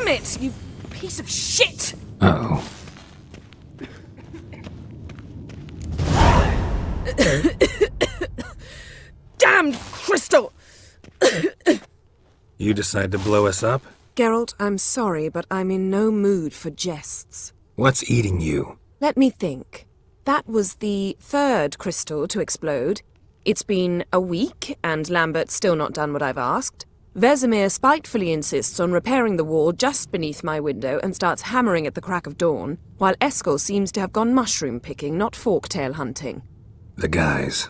Damn it, you piece of shit! Uh-oh. Damned crystal! You decide to blow us up? Geralt, I'm sorry, but I'm in no mood for jests. What's eating you? Let me think. That was the third crystal to explode. It's been a week, and Lambert's still not done what I've asked. Vesemir spitefully insists on repairing the wall just beneath my window and starts hammering at the crack of dawn, while Eskel seems to have gone mushroom picking, not forktail hunting. The guys.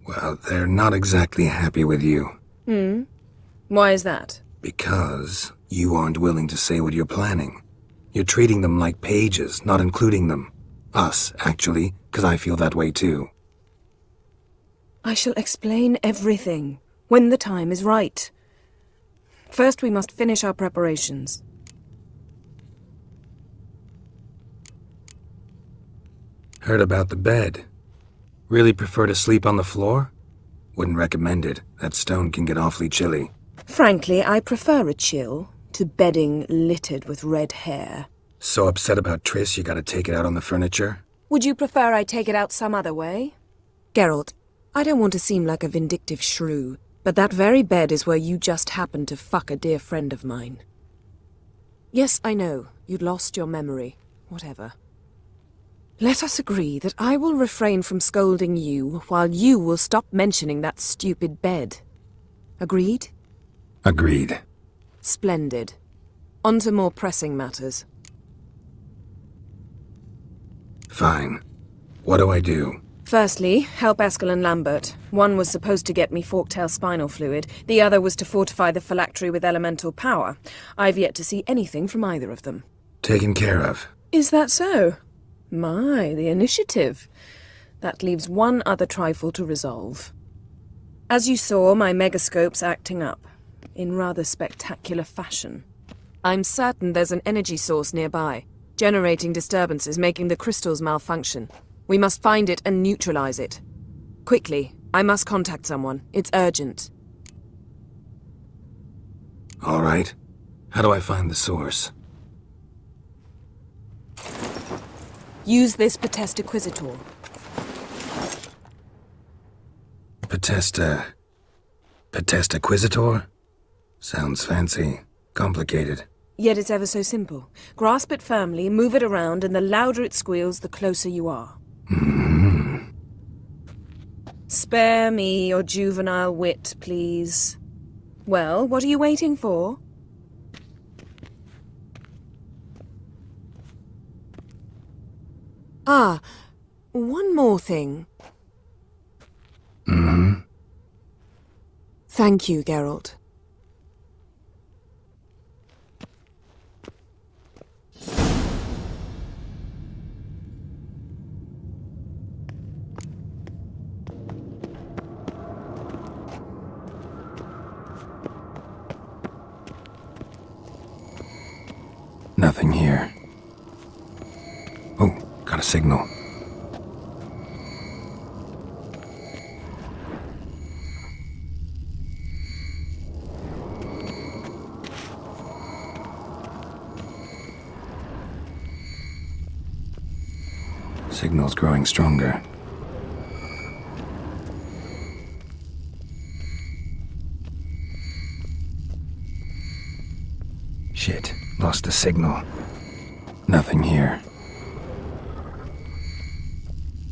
Well, they're not exactly happy with you. Why is that? Because you aren't willing to say what you're planning. You're treating them like pages, not including them. Us, actually, because I feel that way too. I shall explain everything, when the time is right. First, we must finish our preparations. Heard about the bed. Really prefer to sleep on the floor? Wouldn't recommend it. That stone can get awfully chilly. Frankly, I prefer a chill to bedding littered with red hair. So upset about Triss you gotta take it out on the furniture? Would you prefer I take it out some other way? Geralt, I don't want to seem like a vindictive shrew, but that very bed is where you just happened to fuck a dear friend of mine. Yes, I know, you'd lost your memory. Whatever. Let us agree that I will refrain from scolding you, while you will stop mentioning that stupid bed. Agreed? Agreed. Splendid. On to more pressing matters. Fine. What do I do? Firstly, help Eskel and Lambert. One was supposed to get me forktail spinal fluid, the other was to fortify the phylactery with elemental power. I've yet to see anything from either of them. Taken care of. Is that so? My, the initiative. That leaves one other trifle to resolve. As you saw, my megascope's acting up, in rather spectacular fashion. I'm certain there's an energy source nearby, generating disturbances, making the crystals malfunction. We must find it and neutralize it. Quickly, I must contact someone. It's urgent. All right. How do I find the source? Use this Potesta Quisitor. Potesta Quisitor? Sounds fancy. Complicated. Yet it's ever so simple. Grasp it firmly, move it around, and the louder it squeals, the closer you are. Spare me your juvenile wit, please. Well, what are you waiting for? Ah, one more thing. Thank you, Geralt. Nothing here. Oh, got a signal. Signal's growing stronger. Shit, lost the signal. Nothing here.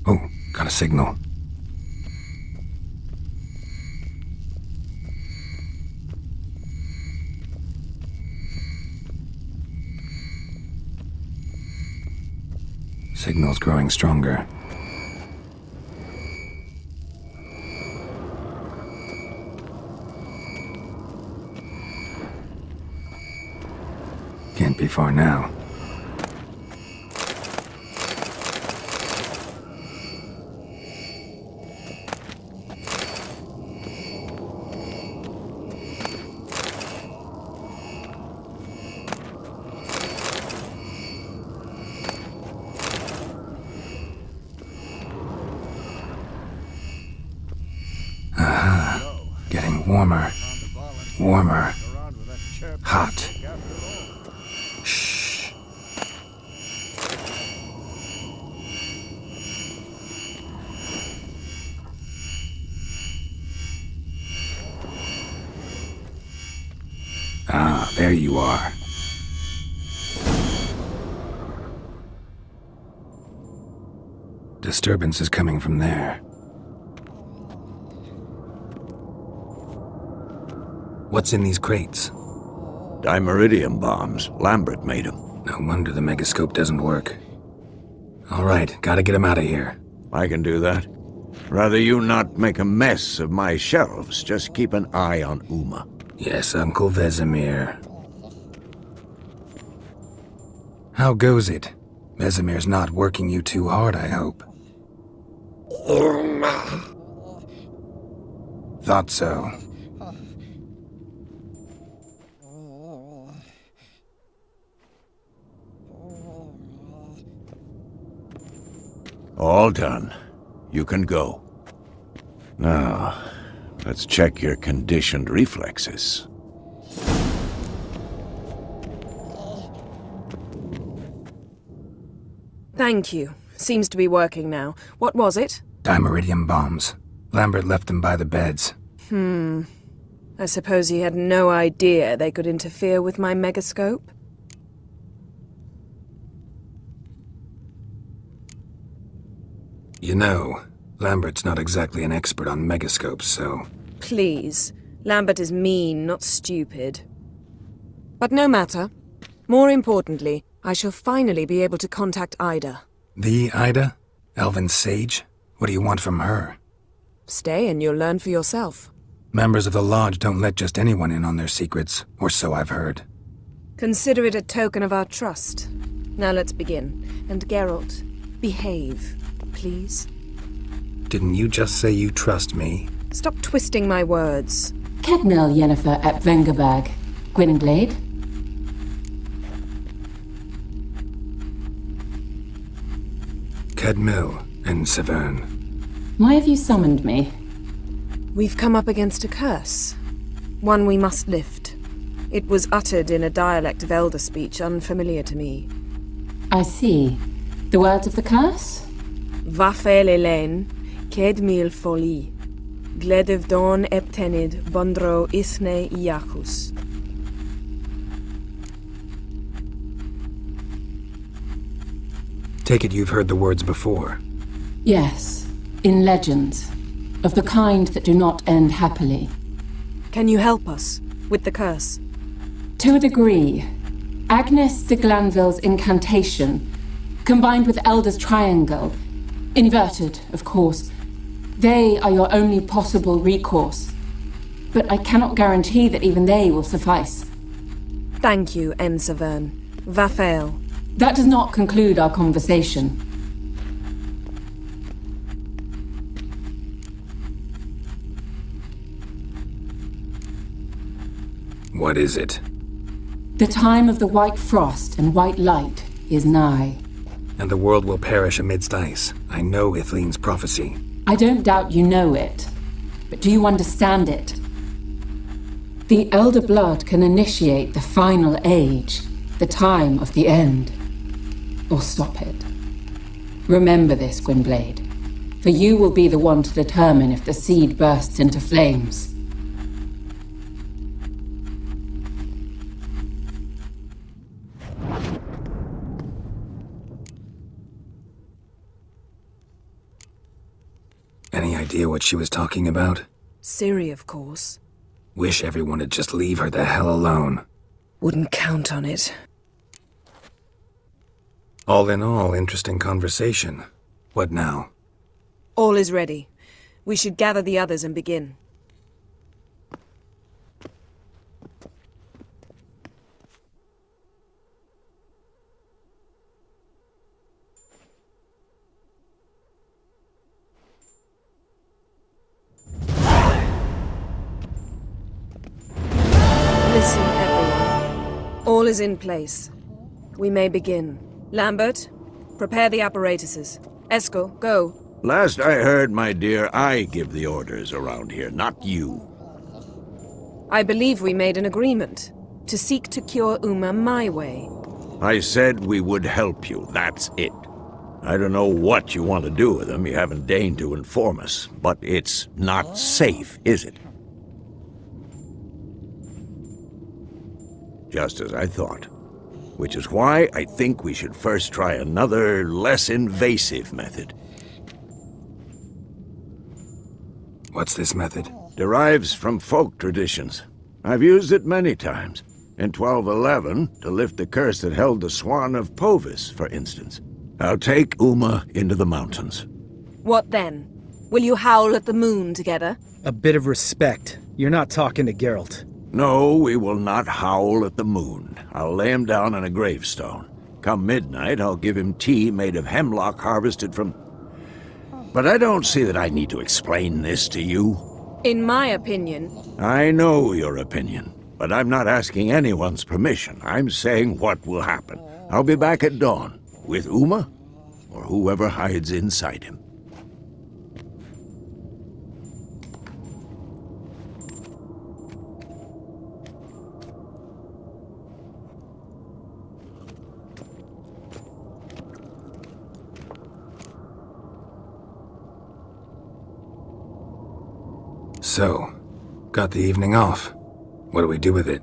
Oh, got a signal. Signal's growing stronger. Can't be far now. Getting warmer. Warmer. Hot. There you are. Disturbance is coming from there. What's in these crates? Dimeridium bombs. Lambert made them. No wonder the megascope doesn't work. All right, gotta get him out of here. I can do that. Rather you not make a mess of my shelves. Just keep an eye on Uma. Yes, Uncle Vesemir. How goes it? Vesemir's not working you too hard, I hope. Uma. Thought so. All done. You can go. Now, let's check your conditioned reflexes. Thank you. Seems to be working now. What was it? Dimeridium bombs. Lambert left them by the beds. I suppose he had no idea they could interfere with my megascope? You know, Lambert's not exactly an expert on megascopes, so... Please. Lambert is mean, not stupid. But no matter. More importantly, I shall finally be able to contact Ida. The Ida? Elven sage? What do you want from her? Stay and you'll learn for yourself. Members of the Lodge don't let just anyone in on their secrets, or so I've heard. Consider it a token of our trust. Now let's begin. And Geralt, behave, please. Didn't you just say you trust me? Stop twisting my words. Kedmil Yennefer at Vengerberg. Gwynblade? Kedmil and Severn. Why have you summoned me? We've come up against a curse. One we must lift. It was uttered in a dialect of Elder speech unfamiliar to me. I see. The words of the curse? Vafel Elen, Kedmil Foli. Gledevdon Eptenid Bondro Isne Iacus. Take it you've heard the words before. Yes, in legends. Of the kind that do not end happily. Can you help us with the curse? To a degree. Agnes de Glanville's incantation, combined with Elder's triangle, inverted, of course. They are your only possible recourse. But I cannot guarantee that even they will suffice. Thank you, Severn. Vafel. That does not conclude our conversation. What is it? The time of the white frost and white light is nigh. And the world will perish amidst ice. I know Ithleen's prophecy. I don't doubt you know it. But do you understand it? The Elder Blood can initiate the final age, the time of the end. Or stop it. Remember this, Gwynblade. For you will be the one to determine if the seed bursts into flames. Any idea what she was talking about? Ciri, of course. Wish everyone would just leave her the hell alone. Wouldn't count on it. All in all, interesting conversation. What now? All is ready. We should gather the others and begin. Listen, everyone. All is in place. We may begin. Lambert, prepare the apparatuses. Esco, go. Last I heard, my dear, I give the orders around here, not you. I believe we made an agreement to seek to cure Uma my way. I said we would help you, that's it. I don't know what you want to do with them, you haven't deigned to inform us, but it's not safe, is it? just as I thought. Which is why I think we should first try another, less invasive method. What's this method? Derives from folk traditions. I've used it many times. In 1211, to lift the curse that held the Swan of Povis, for instance. I'll take Uma into the mountains. What then? Will you howl at the moon together? A bit of respect. You're not talking to Geralt. No, we will not howl at the moon. I'll lay him down on a gravestone. Come midnight, I'll give him tea made of hemlock harvested from... But I don't see that I need to explain this to you. In my opinion... I know your opinion, but I'm not asking anyone's permission. I'm saying what will happen. I'll be back at dawn, with Uma, or whoever hides inside him. So, got the evening off. What do we do with it?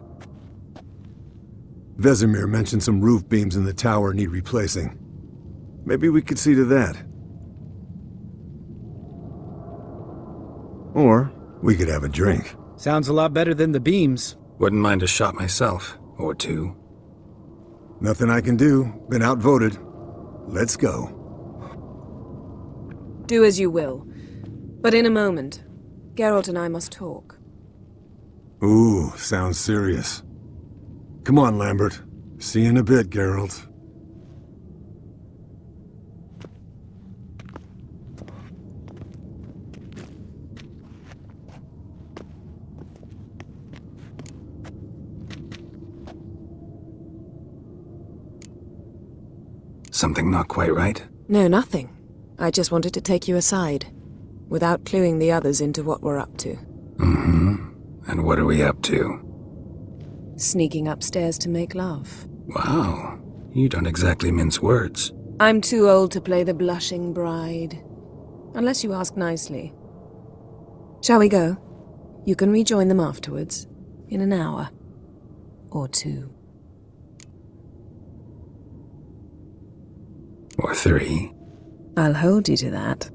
Vesemir mentioned some roof beams in the tower need replacing. Maybe we could see to that. Or we could have a drink. Sounds a lot better than the beams. Wouldn't mind a shot myself, or two. Nothing I can do. Been outvoted. Let's go. Do as you will. But in a moment, Geralt and I must talk. Ooh, sounds serious. Come on, Lambert. See you in a bit, Geralt. Something not quite right? No, nothing. I just wanted to take you aside, without cluing the others into what we're up to. Mm-hmm. And what are we up to? Sneaking upstairs to make love. Wow. You don't exactly mince words. I'm too old to play the blushing bride. Unless you ask nicely. Shall we go? You can rejoin them afterwards. In an hour. Or two. Or three. I'll hold you to that.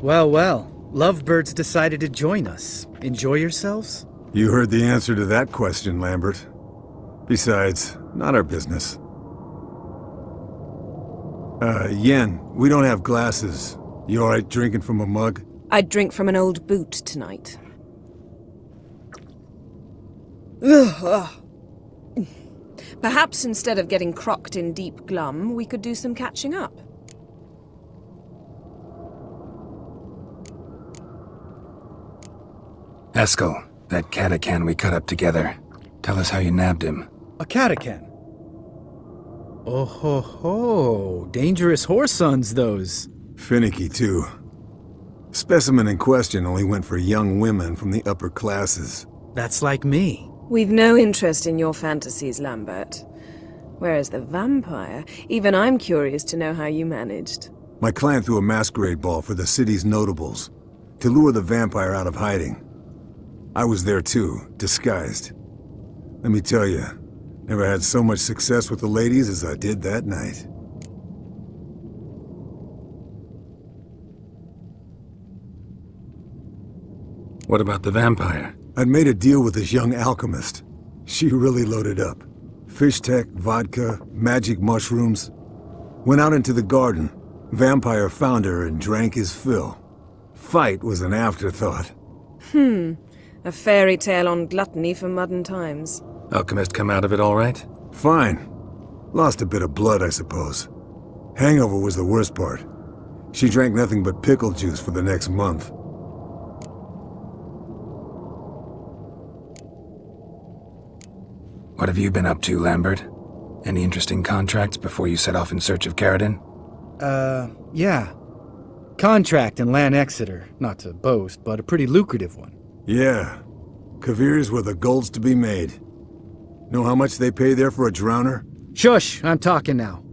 Well, well. Lovebirds decided to join us. Enjoy yourselves? You heard the answer to that question, Lambert. Besides, not our business. Yen, we don't have glasses. You alright drinking from a mug? I'd drink from an old boot tonight. Ugh. Perhaps instead of getting crocked in deep glum, we could do some catching up. Eskel, that Catacan we cut up together. Tell us how you nabbed him. A Catacan? Oh ho ho. Dangerous whoresons, those. Finicky, too. Specimen in question only went for young women from the upper classes. That's like me. We've no interest in your fantasies, Lambert. Whereas the vampire, even I'm curious to know how you managed. My clan threw a masquerade ball for the city's notables, to lure the vampire out of hiding. I was there too, disguised. Let me tell you, never had so much success with the ladies as I did that night. What about the vampire? I'd made a deal with this young alchemist. She really loaded up. Fish tech, vodka, magic mushrooms. Went out into the garden. Vampire found her and drank his fill. Fight was an afterthought. A fairy tale on gluttony for modern times. Alchemist come out of it all right? Fine. Lost a bit of blood, I suppose. Hangover was the worst part. She drank nothing but pickle juice for the next month. What have you been up to, Lambert? Any interesting contracts before you set off in search of Carradine? Yeah. Contract in Lan Exeter. Not to boast, but a pretty lucrative one. Yeah. Kavir's where the gold's to be made. Know how much they pay there for a drowner? Shush! I'm talking now.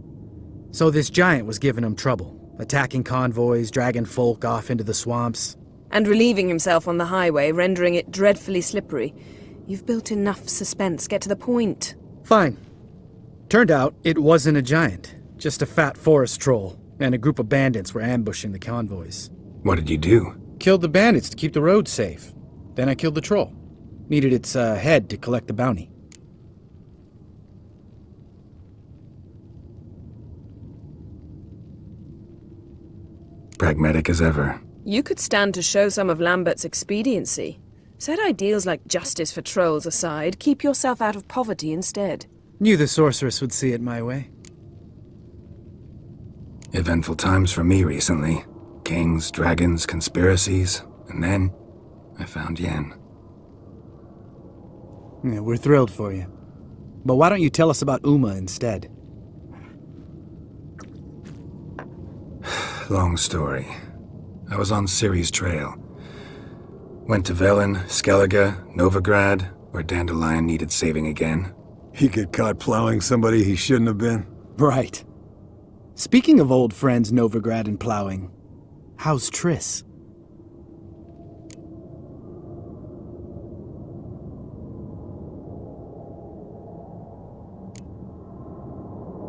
So this giant was giving him trouble. Attacking convoys, dragging folk off into the swamps. And relieving himself on the highway, rendering it dreadfully slippery. You've built enough suspense. Get to the point. Fine. Turned out it wasn't a giant. Just a fat forest troll. And a group of bandits were ambushing the convoys. What did you do? Killed the bandits to keep the roads safe. Then I killed the troll. Needed its head to collect the bounty. Pragmatic as ever. You could stand to show some of Lambert's expediency. Set ideals like justice for trolls aside, keep yourself out of poverty instead. Knew the sorceress would see it my way. Eventful times for me recently. Kings, dragons, conspiracies, and then I found Yen. Yeah, we're thrilled for you. But why don't you tell us about Uma instead? Long story. I was on Ciri's trail. Went to Velen, Skellige, Novigrad, where Dandelion needed saving again. He get caught plowing somebody he shouldn't have been? Right. Speaking of old friends Novigrad and plowing, how's Triss?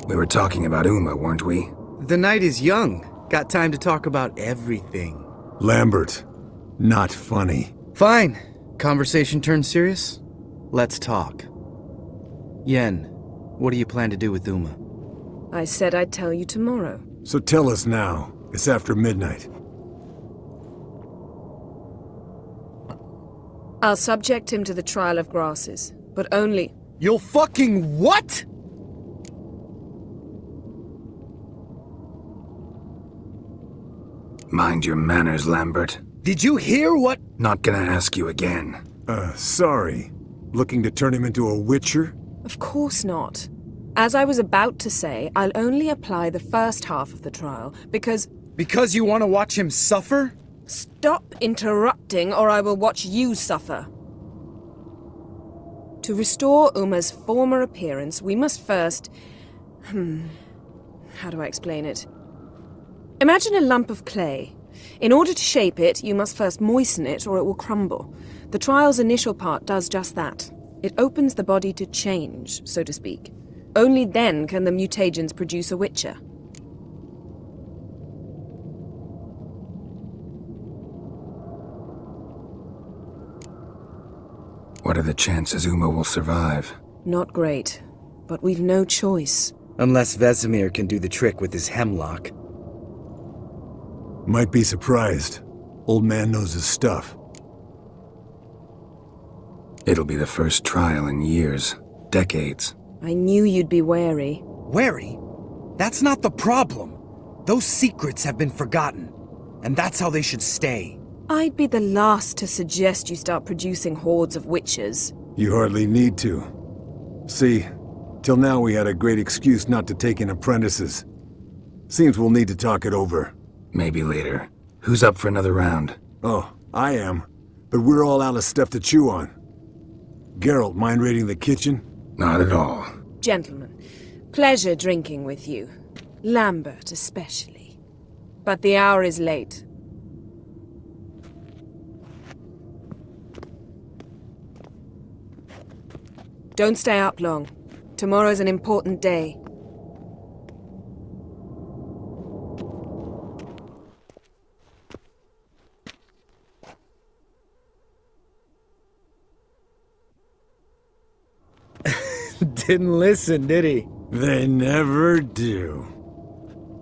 We were talking about Uma, weren't we? The night is young. Got time to talk about everything. Lambert. Not funny. Fine. Conversation turned serious? Let's talk. Yen, what do you plan to do with Uma? I said I'd tell you tomorrow. So tell us now. It's after midnight. I'll subject him to the trial of grasses, but only... You'll fucking what?! Mind your manners, Lambert. Did you hear what— Not gonna ask you again. Sorry. Looking to turn him into a witcher? Of course not. As I was about to say, I'll only apply the first half of the trial, because... Because you want to watch him suffer? Stop interrupting, or I will watch you suffer. To restore Uma's former appearance, we must first... How do I explain it? Imagine a lump of clay. In order to shape it, you must first moisten it, or it will crumble. The trial's initial part does just that. It opens the body to change, so to speak. Only then can the mutagens produce a witcher. What are the chances Uma will survive? Not great, but we've no choice. Unless Vesemir can do the trick with his hemlock. Might be surprised. Old man knows his stuff. It'll be the first trial in years. Decades. I knew you'd be wary. Wary? That's not the problem. Those secrets have been forgotten. And that's how they should stay. I'd be the last to suggest you start producing hordes of witches. You hardly need to. See, till now we had a great excuse not to take in apprentices. Seems we'll need to talk it over. Maybe later. Who's up for another round? Oh, I am. But we're all out of stuff to chew on. Geralt, mind raiding the kitchen? Not at all. Gentlemen, pleasure drinking with you. Lambert especially. But the hour is late. Don't stay up long. Tomorrow's an important day. Didn't listen, did he? They never do.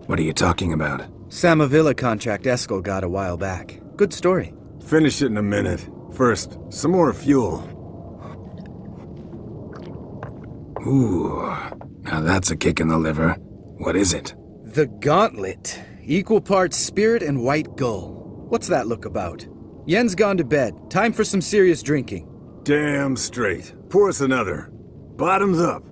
What are you talking about? Samavilla contract Eskel got a while back. Good story. Finish it in a minute. First, some more fuel. Ooh, now that's a kick in the liver. What is it? The Gauntlet. Equal parts spirit and white gull. What's that look about? Yen's gone to bed. Time for some serious drinking. Damn straight. Pour us another. Bottoms up.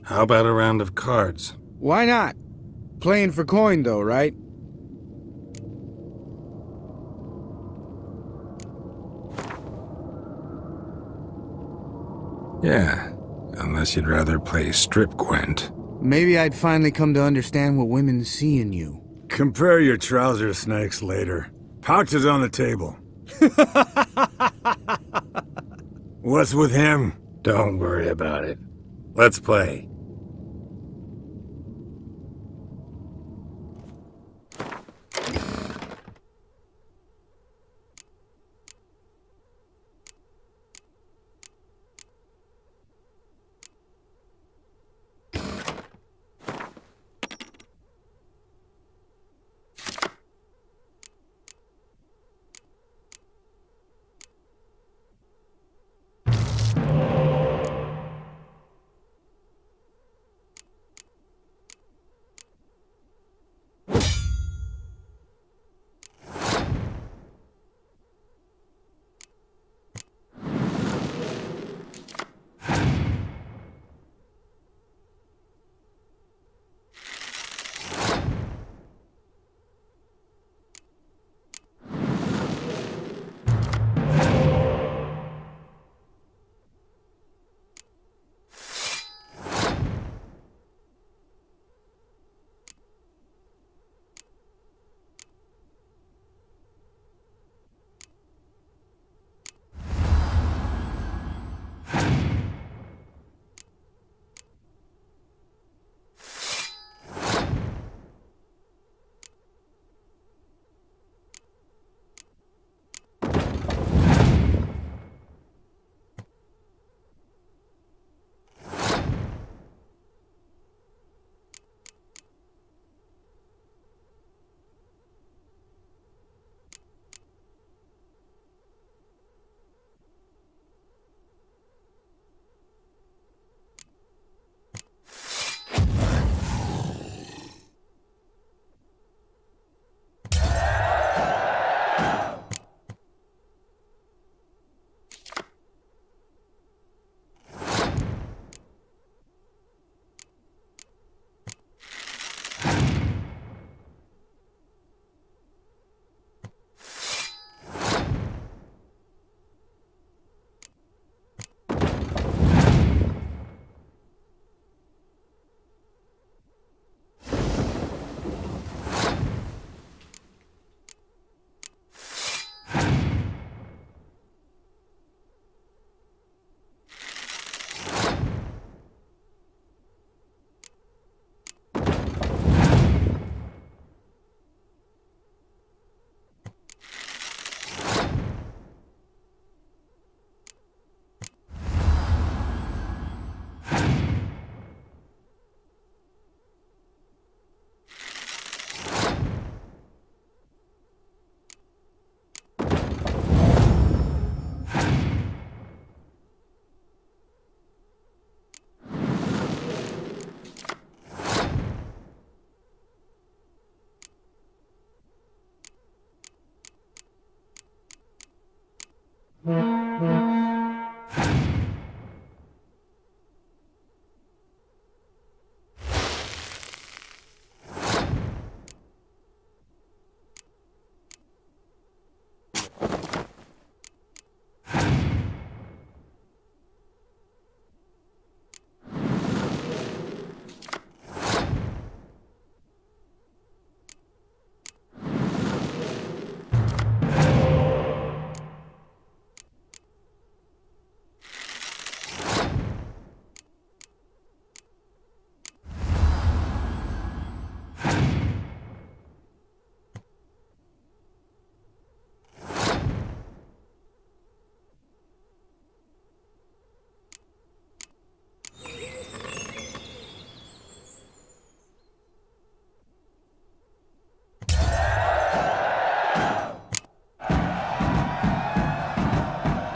How about a round of cards? Why not? Playing for coin, though, right? Yeah, unless you'd rather play strip Gwent. Maybe I'd finally come to understand what women see in you. Compare your trouser snakes later. Pouch is on the table. What's with him? Don't worry about it. Let's play.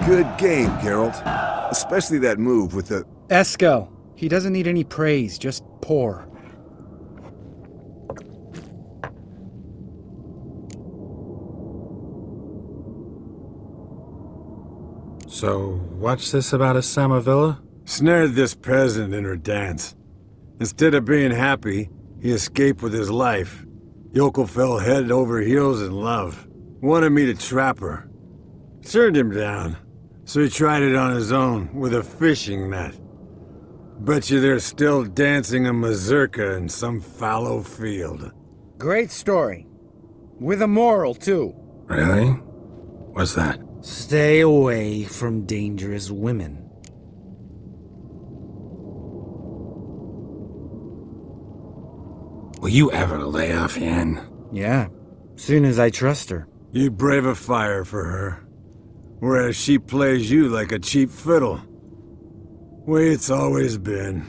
Good game, Geralt. Especially that move with the... Esco. He doesn't need any praise, just pour. So, what's this about a Samavilla? Snared this peasant in her dance. Instead of being happy, he escaped with his life. Yokel fell head over heels in love. Wanted me to trap her. Turned him down. So he tried it on his own, with a fishing net. Bet you they're still dancing a mazurka in some fallow field. Great story. With a moral, too. Really? What's that? Stay away from dangerous women. Will you ever lay off Yen? Yeah, soon as I trust her. You brave a fire for her. Whereas she plays you like a cheap fiddle. Way it's always been.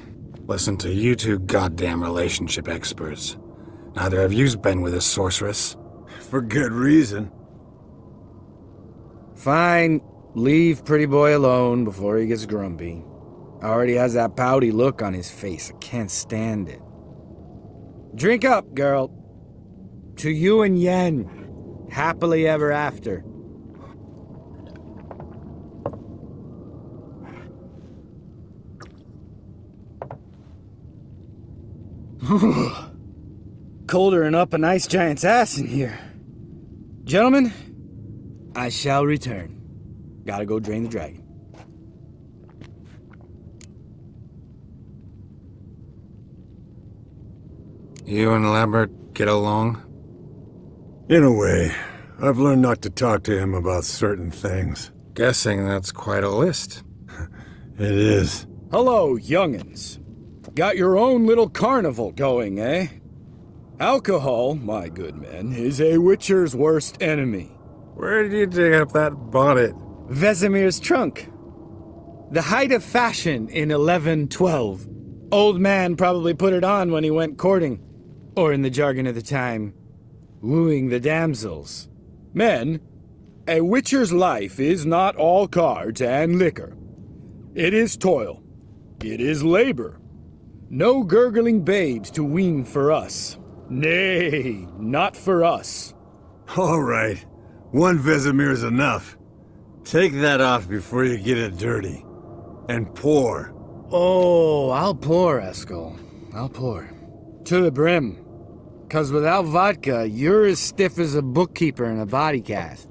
Listen to you two goddamn relationship experts. Neither of you's been with a sorceress. For good reason. Fine. Leave pretty boy alone before he gets grumpy. Already has that pouty look on his face. I can't stand it. Drink up, girl. To you and Yen. Happily ever after. Colder and up an ice giant's ass in here. Gentlemen, I shall return. Gotta go drain the dragon. You and Lambert get along? In a way. I've learned not to talk to him about certain things. Guessing that's quite a list. It is. Hello, young'uns. Got your own little carnival going, eh? Alcohol, my good men, is a witcher's worst enemy. Where did you dig up that bonnet? Vesemir's trunk. The height of fashion in 1112. Old man probably put it on when he went courting. Or in the jargon of the time, wooing the damsels. Men, a witcher's life is not all cards and liquor. It is toil. It is labor. No gurgling babes to wean for us. Nay, not for us. All right. One Vesemir's enough. Take that off before you get it dirty. And pour. Oh, I'll pour, Eskel. I'll pour. To the brim. 'Cause without vodka, you're as stiff as a bookkeeper in a body cast.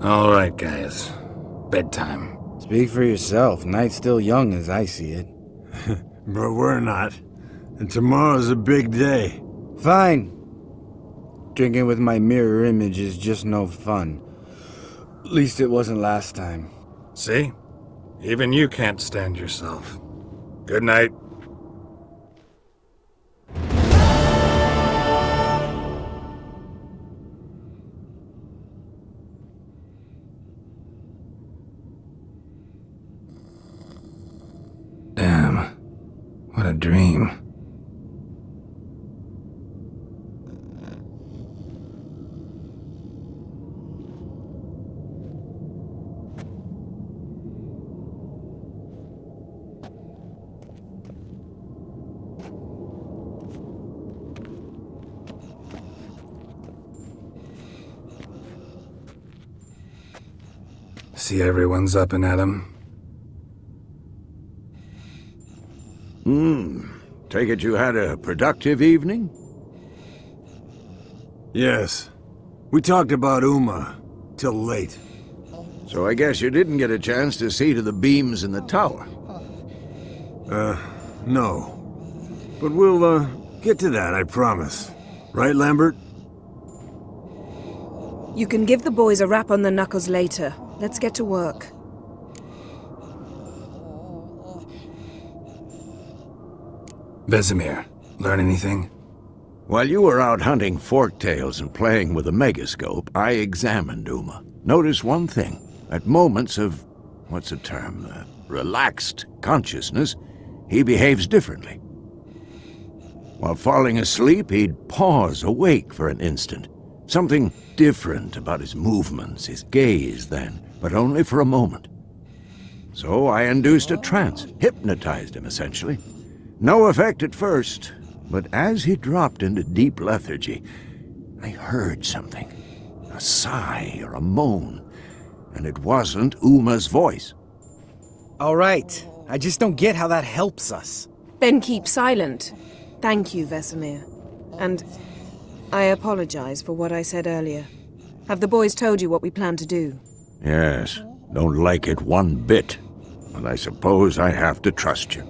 All right, guys. Bedtime. Speak for yourself. Night's still young as I see it. But we're not. And tomorrow's a big day. Fine. Drinking with my mirror image is just no fun. At least it wasn't last time. See? Even you can't stand yourself. Good night. Damn. What a dream. See everyone's up and at 'em. Take it you had a productive evening? Yes. We talked about Uma. Till late. So I guess you didn't get a chance to see to the beams in the tower. No. But we'll, get to that, I promise. Right, Lambert? You can give the boys a rap on the knuckles later. Let's get to work. Vesemir, learn anything? While you were out hunting forktails and playing with a megascope, I examined Uma. Notice one thing. At moments of, what's the term, relaxed consciousness, he behaves differently. While falling asleep, he'd pause awake for an instant. Something different about his movements, his gaze then, but only for a moment. So I induced a trance, hypnotized him essentially. No effect at first, but as he dropped into deep lethargy, I heard something. A sigh or a moan, and it wasn't Uma's voice. All right. I just don't get how that helps us. Then keep silent. Thank you, Vesemir. And I apologize for what I said earlier. Have the boys told you what we plan to do? Yes, don't like it one bit, but I suppose I have to trust you.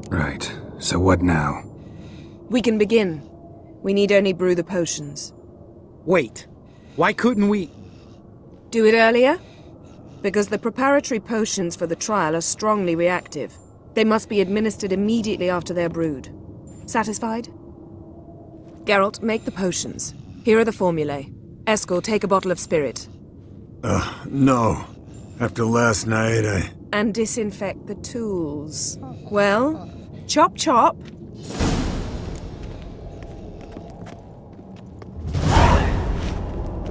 Right, so what now? We can begin. We need only brew the potions. Wait. Why couldn't we... Do it earlier? Because the preparatory potions for the trial are strongly reactive. They must be administered immediately after they're brewed. Satisfied? Geralt, make the potions. Here are the formulae. Eskel, take a bottle of spirit. No. After last night, And disinfect the tools. Well, chop chop.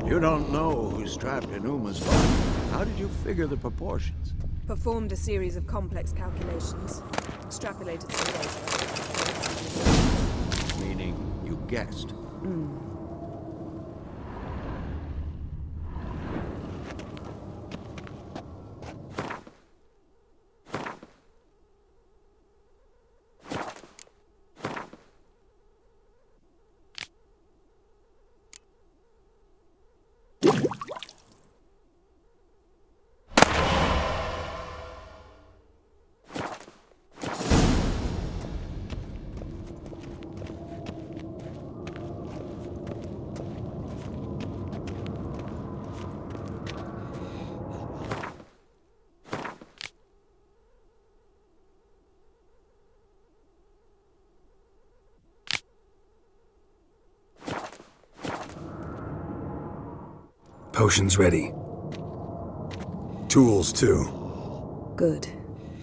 You don't know who's trapped in Uma's body. How did you figure the proportions? Performed a series of complex calculations. Extrapolated some data. Meaning, you guessed. Potions ready. tools too. Good.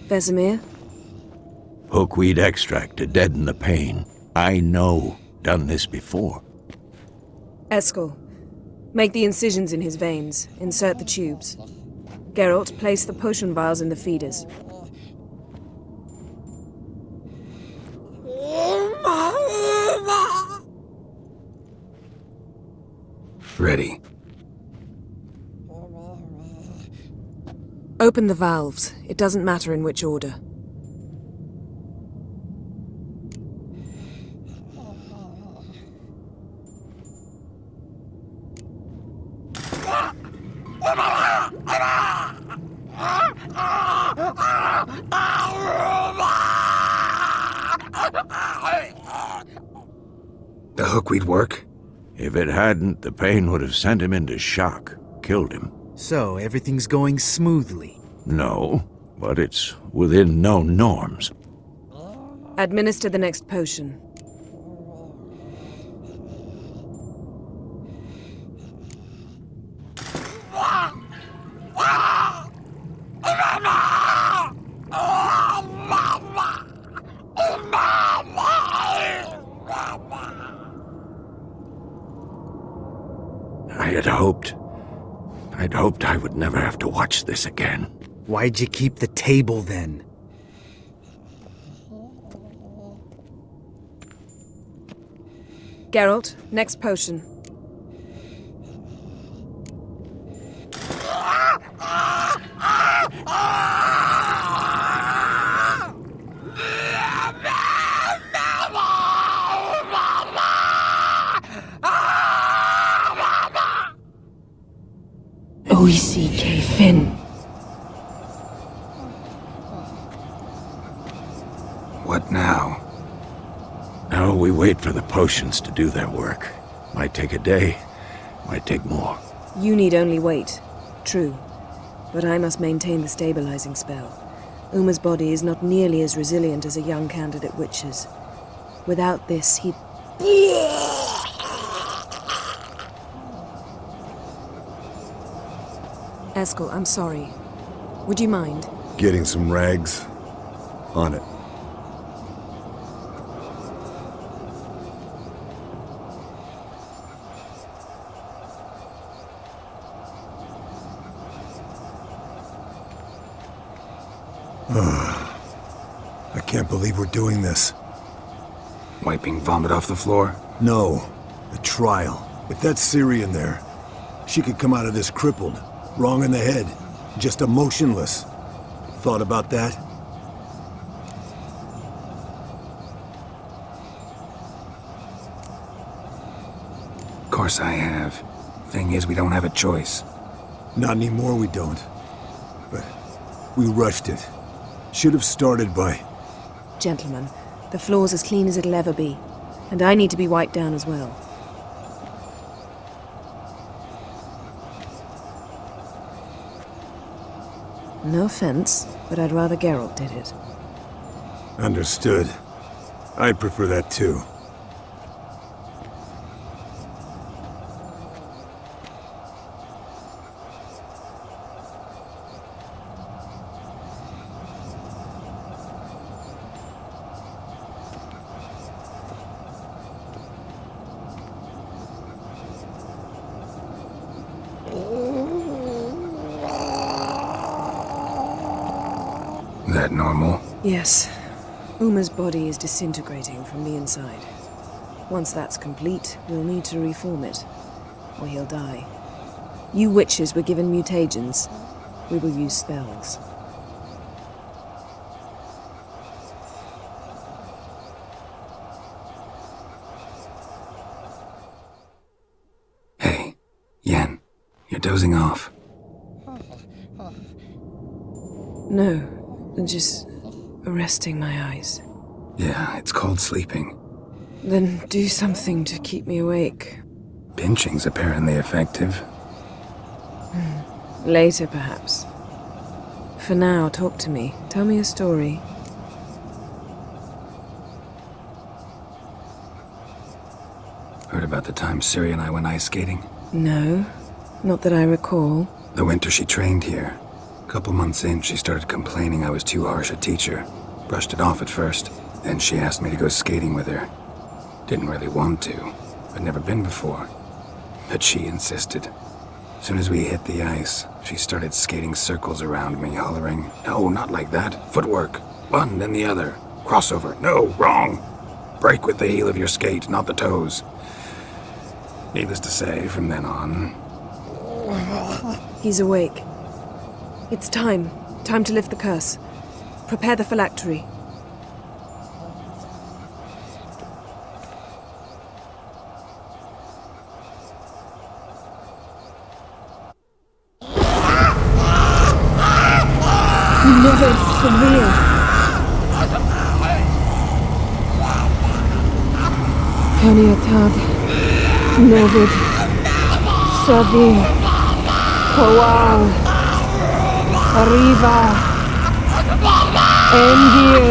Vesemir? Hookweed extract to deaden the pain. I know. Done this before. Eskel, make the incisions in his veins. Insert the tubes. Geralt, place the potion vials in the feeders. Ready. Open the valves. It doesn't matter in which order. The hookweed work? If it hadn't, the pain would have sent him into shock, killed him. So, everything's going smoothly? No, but it's within known norms. Administer the next potion. I'd hoped I would never have to watch this again. Why'd you keep the table then? Geralt, next potion. OECK Finn. What now? Now we wait for the potions to do their work. Might take a day, might take more. You need only wait. True. But I must maintain the stabilizing spell. Uma's body is not nearly as resilient as a young candidate witch's. Without this, he... Eskel, I'm sorry. Would you mind? getting some rags. On it. I can't believe we're doing this. Wiping vomit off the floor? No. The trial. If that's Ciri in there, she could come out of this crippled, wrong in the head, just emotionless. Thought about that? Of course I have. Thing is, we don't have a choice. Not anymore, we don't. But we rushed it. Should have started by... Gentlemen, the floor's as clean as it'll ever be. And I need to be wiped down as well. No offense, but I'd rather Geralt did it. Understood. I'd prefer that too. That normal? Yes. Uma's body is disintegrating from the inside. Once that's complete, we'll need to reform it, or he'll die. You witches were given mutagens. We will use spells. Hey, Yen, you're dozing off. No, just resting my eyes. Yeah, it's called sleeping. Then do something to keep me awake. Pinching's apparently effective. Later, perhaps. For now, talk to me. Tell me a story. Heard about the time Ciri and I went ice skating? No, not that I recall. The winter she trained here. Couple months in, she started complaining I was too harsh a teacher. Brushed it off at first. Then she asked me to go skating with her. Didn't really want to. I'd never been before. But she insisted. Soon as we hit the ice, she started skating circles around me, hollering, "No, not like that. Footwork. One, then the other. Crossover. No, wrong. Break with the heel of your skate, not the toes." Needless to say, from then on... He's awake. It's time. Time to lift the curse. Prepare the phylactery. Never severe. Caniatad. Nevid. Severe. Coal. Arriva. Endir.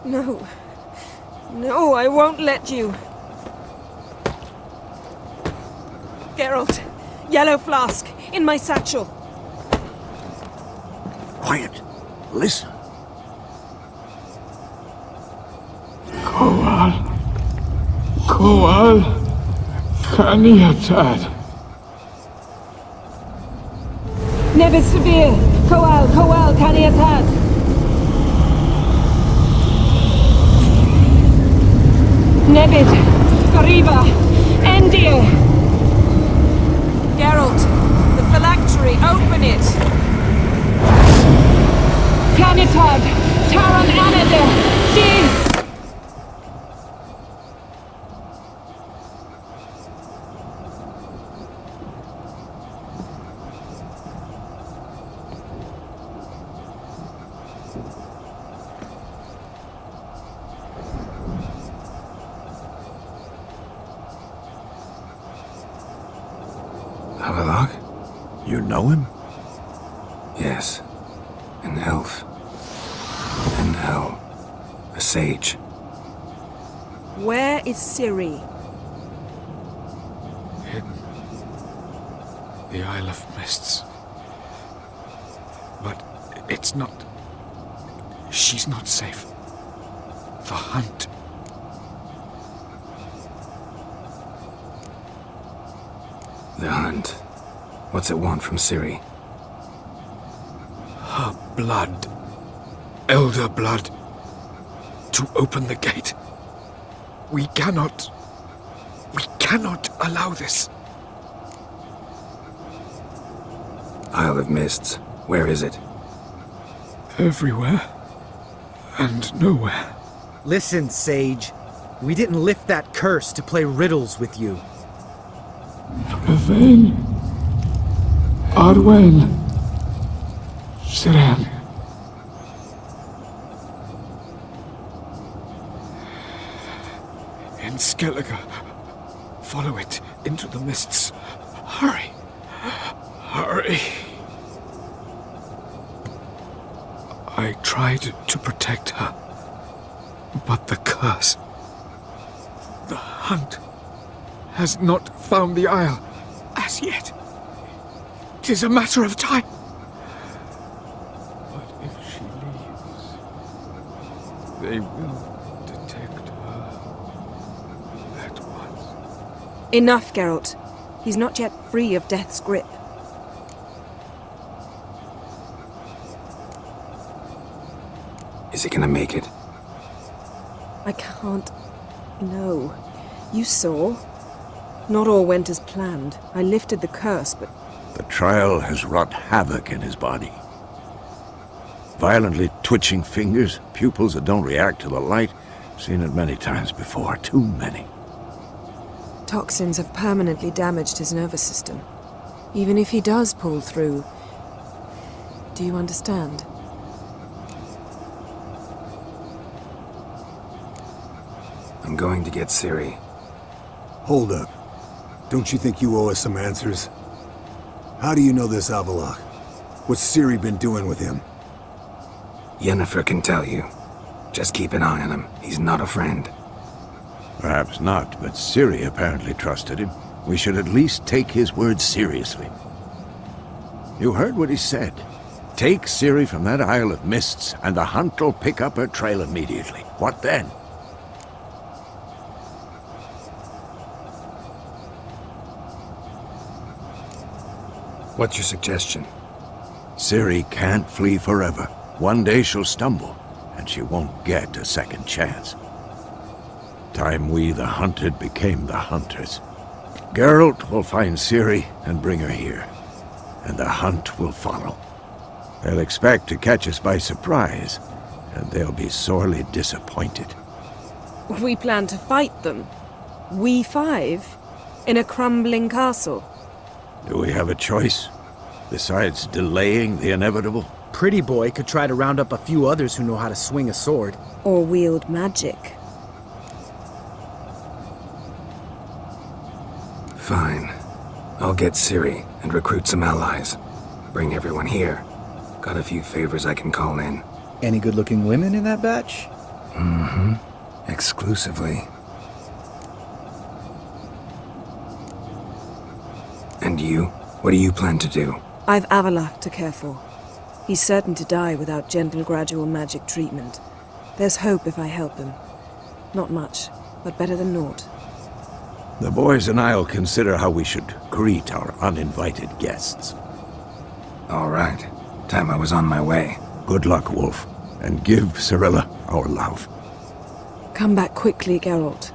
No. No, I won't let you. Geralt, yellow flask, in my satchel. Quiet. Listen. Koal Kaniatad. Nevid Severe, Koal Kaniatad. Nevid, Gariba, Endir. Geralt, the phylactery, open it! Planetad, Taran Anada, Dis! Havelock? You know him? Yes. An elf. And now, a sage. Where is Ciri? Hidden the Isle of Mists. But it's not... She's not safe. The hunt... The hunt. What's it want from Ciri? Her blood. Elder blood. To open the gate. We cannot allow this. Isle of Mists. Where is it? Everywhere. And nowhere. Listen, Sage. We didn't lift that curse to play riddles with you. Yvain. Arwen. Siran. In Skellige. Follow it into the mists. Hurry. Hurry. I tried to protect her. But the curse... The hunt... has not found the Isle as yet. 'Tis a matter of time. But if she leaves, they will detect her at once. Enough, Geralt. He's not yet free of death's grip. Is he gonna make it? I can't... No. You saw. Not all went as planned. I lifted the curse, but... The trial has wrought havoc in his body. Violently twitching fingers, pupils that don't react to the light. Seen it many times before. Too many. Toxins have permanently damaged his nervous system. Even if he does pull through... Do you understand? I'm going to get Ciri. Hold up. Don't you think you owe us some answers? How do you know this Avallac'h? What's Ciri been doing with him? Yennefer can tell you. Just keep an eye on him. He's not a friend. Perhaps not, but Ciri apparently trusted him. We should at least take his words seriously. You heard what he said. Take Ciri from that Isle of Mists, and the hunt will pick up her trail immediately. What then? What's your suggestion? Ciri can't flee forever. One day she'll stumble, and she won't get a second chance. Time we, the hunted, became the hunters. Geralt will find Ciri and bring her here, and the hunt will follow. They'll expect to catch us by surprise, and they'll be sorely disappointed. We plan to fight them. We five? In a crumbling castle? Do we have a choice? Besides delaying the inevitable? Pretty Boy could try to round up a few others who know how to swing a sword. Or wield magic. Fine. I'll get Ciri and recruit some allies. Bring everyone here. Got a few favors I can call in. Any good-looking women in that batch? Mm-hmm. Exclusively. And you? What do you plan to do? I've Avallac'h to care for. He's certain to die without gentle, gradual magic treatment. There's hope if I help him. Not much, but better than naught. The boys and I'll consider how we should greet our uninvited guests. All right. Time I was on my way. Good luck, Wolf, and give Cirilla our love. Come back quickly, Geralt.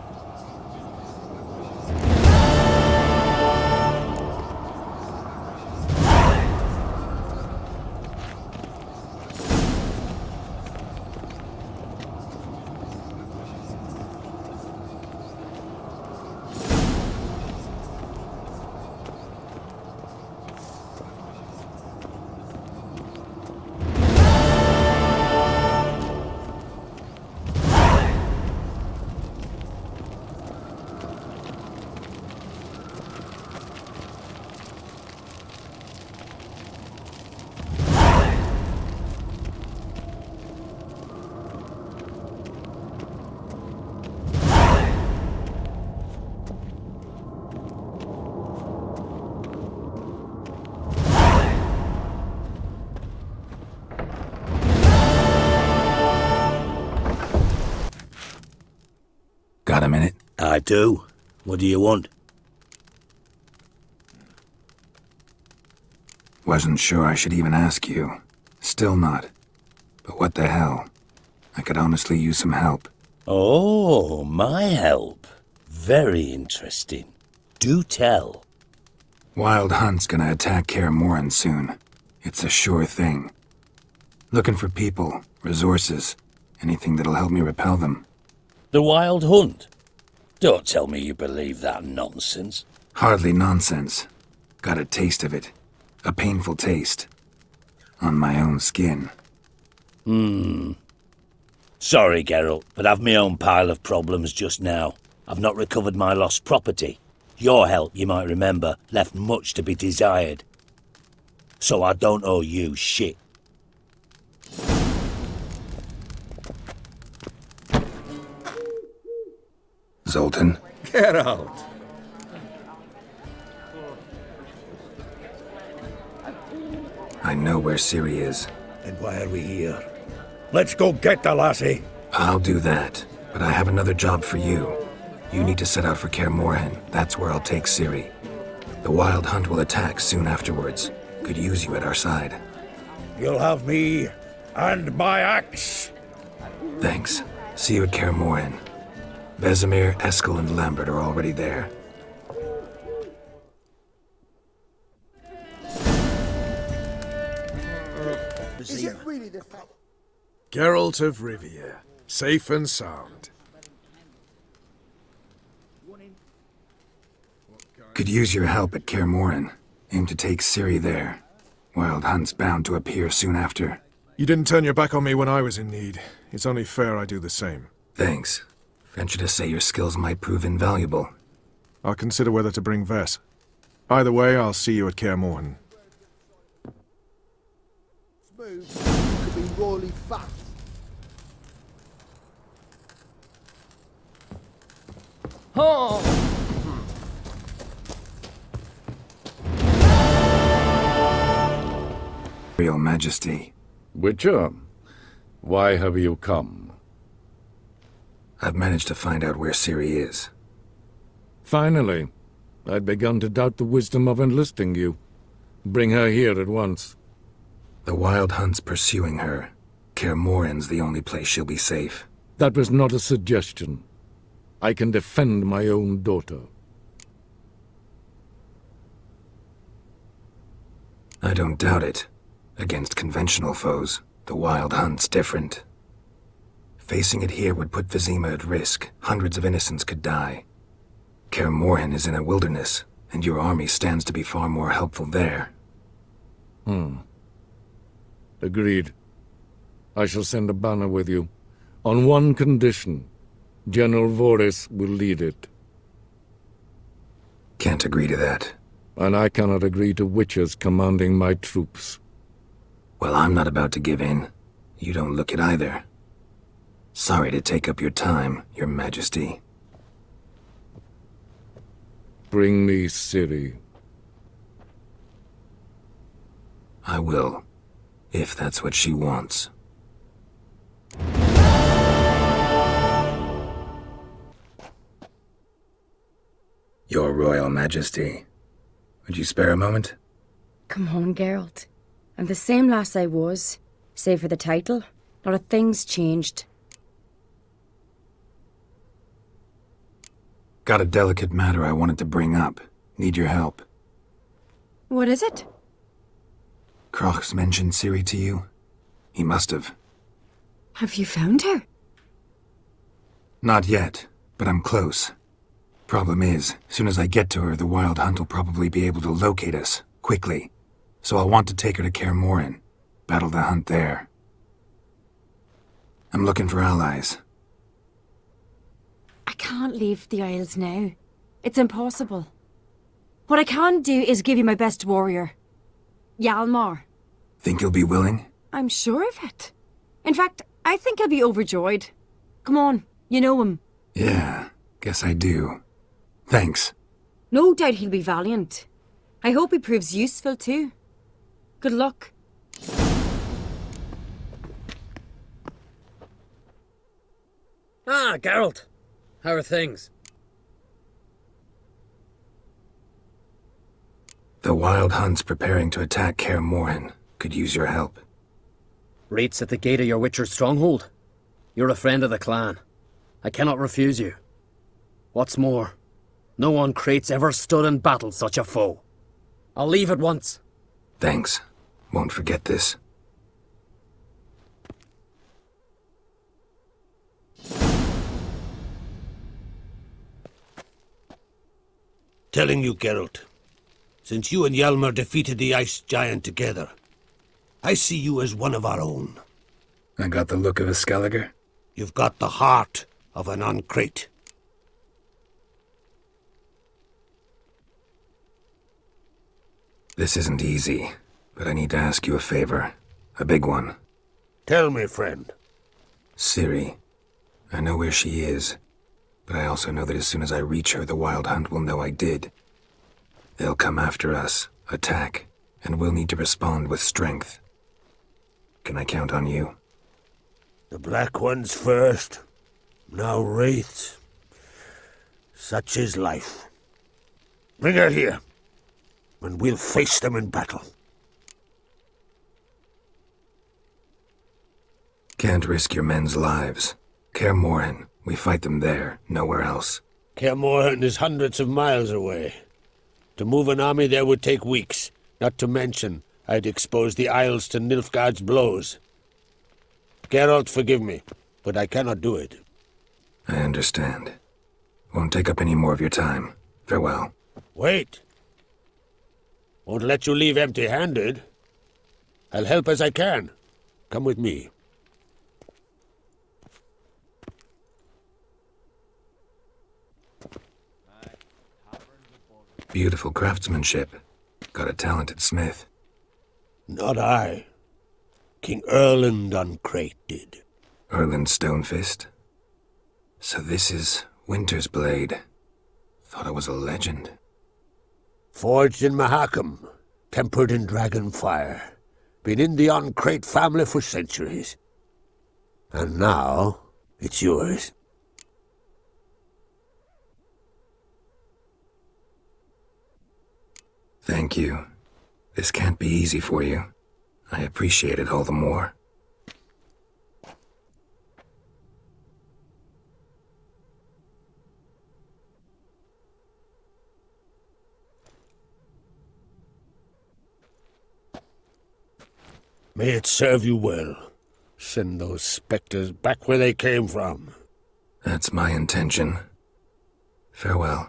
two. What do you want? Wasn't sure I should even ask you. Still not. But what the hell? I could honestly use some help. Oh, my help. Very interesting. Do tell. Wild Hunt's gonna attack Kaer Morhen soon. It's a sure thing. Looking for people, resources, anything that'll help me repel them. The Wild Hunt? Don't tell me you believe that nonsense. Hardly nonsense. Got a taste of it. A painful taste. On my own skin. Sorry, Geralt, but I've my own pile of problems just now. I've not recovered my lost property. Your help, you might remember, left much to be desired. So I don't owe you shit. Zoltan? Get out! I know where Ciri is. And why are we here? Let's go get the lassie! I'll do that, but I have another job for you. You need to set out for Kaer Morhen. That's where I'll take Ciri. The Wild Hunt will attack soon afterwards. Could use you at our side. You'll have me and my axe! Thanks. See you at Kaer Morhen. Vesemir, Eskel, and Lambert are already there. Is it really the fact? Geralt of Rivia, safe and sound. Could use your help at Kaer Morhen. Aim to take Ciri there. Wild Hunt's bound to appear soon after. You didn't turn your back on me when I was in need. It's only fair I do the same. Thanks. Venture to say your skills might prove invaluable. I'll consider whether to bring Vess. Either way, I'll see you at Kaer Morhen. Smooth, you could be royally fast. Real Majesty, Witcher, why have you come? I've managed to find out where Ciri is. Finally. I'd begun to doubt the wisdom of enlisting you. Bring her here at once. The Wild Hunt's pursuing her. Kaer Morhen's the only place she'll be safe. That was not a suggestion. I can defend my own daughter. I don't doubt it. Against conventional foes, the Wild Hunt's different. Facing it here would put Vizima at risk. Hundreds of innocents could die. Kaer Morhen is in a wilderness, and your army stands to be far more helpful there. Agreed. I shall send a banner with you. On one condition. General Voris will lead it. Can't agree to that. And I cannot agree to witches commanding my troops. Well, I'm not about to give in. You don't look it either. Sorry to take up your time, Your Majesty. Bring me Ciri. I will, if that's what she wants. Your Royal Majesty, would you spare a moment? Come on, Geralt. I'm the same lass I was, save for the title. A lot of things changed. Got a delicate matter I wanted to bring up. Need your help. What is it? Kroch's mentioned Ciri to you? He must have. Have you found her? Not yet, but I'm close. Problem is, soon as I get to her, the Wild Hunt will probably be able to locate us, quickly. So I'll want to take her to Kaer Morhen. Battle the hunt there. I'm looking for allies. I can't leave the Isles now. It's impossible. What I can do is give you my best warrior. Hjalmar. Think you'll be willing? I'm sure of it. In fact, I think he'll be overjoyed. Come on, you know him. Yeah, guess I do. Thanks. No doubt he'll be valiant. I hope he proves useful too. Good luck. Ah, Geralt. How are things? The Wild Hunt's preparing to attack Kaer Morhen. Could use your help. Rates at the gate of your Witcher's stronghold? You're a friend of the clan. I cannot refuse you. What's more, no one Crate's ever stood and battled such a foe. I'll leave at once. Thanks. Won't forget this. Telling you, Geralt. Since you and Hjalmar defeated the Ice Giant together, I see you as one of our own. I got the look of a Skelliger? You've got the heart of an Uncrate. This isn't easy, but I need to ask you a favor. A big one. Tell me, friend. Ciri. I know where she is, but I also know that as soon as I reach her, the Wild Hunt will know I did. They'll come after us, attack, and we'll need to respond with strength. Can I count on you? The Black Ones first, now Wraiths. Such is life. Bring her here, and we'll face them in battle. Can't risk your men's lives. Kaer Morhen, we fight them there, nowhere else. Kaer Morhen is hundreds of miles away. To move an army there would take weeks, not to mention I'd expose the Isles to Nilfgaard's blows. Geralt, forgive me, but I cannot do it. I understand. Won't take up any more of your time. Farewell. Wait. Won't let you leave empty-handed. I'll help as I can. Come with me. Beautiful craftsmanship. Got a talented smith. Not I. King Erland Uncrate did. Erland Stonefist? So this is Winter's Blade. Thought it was a legend. Forged in Mahakam, tempered in dragon fire. Been in the Uncrate family for centuries. And now, it's yours. Thank you. This can't be easy for you. I appreciate it all the more. May it serve you well. Send those specters back where they came from. That's my intention. Farewell.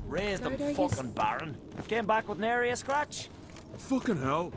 Raised them, fucking Baron. Came back with nary a scratch. Fucking hell.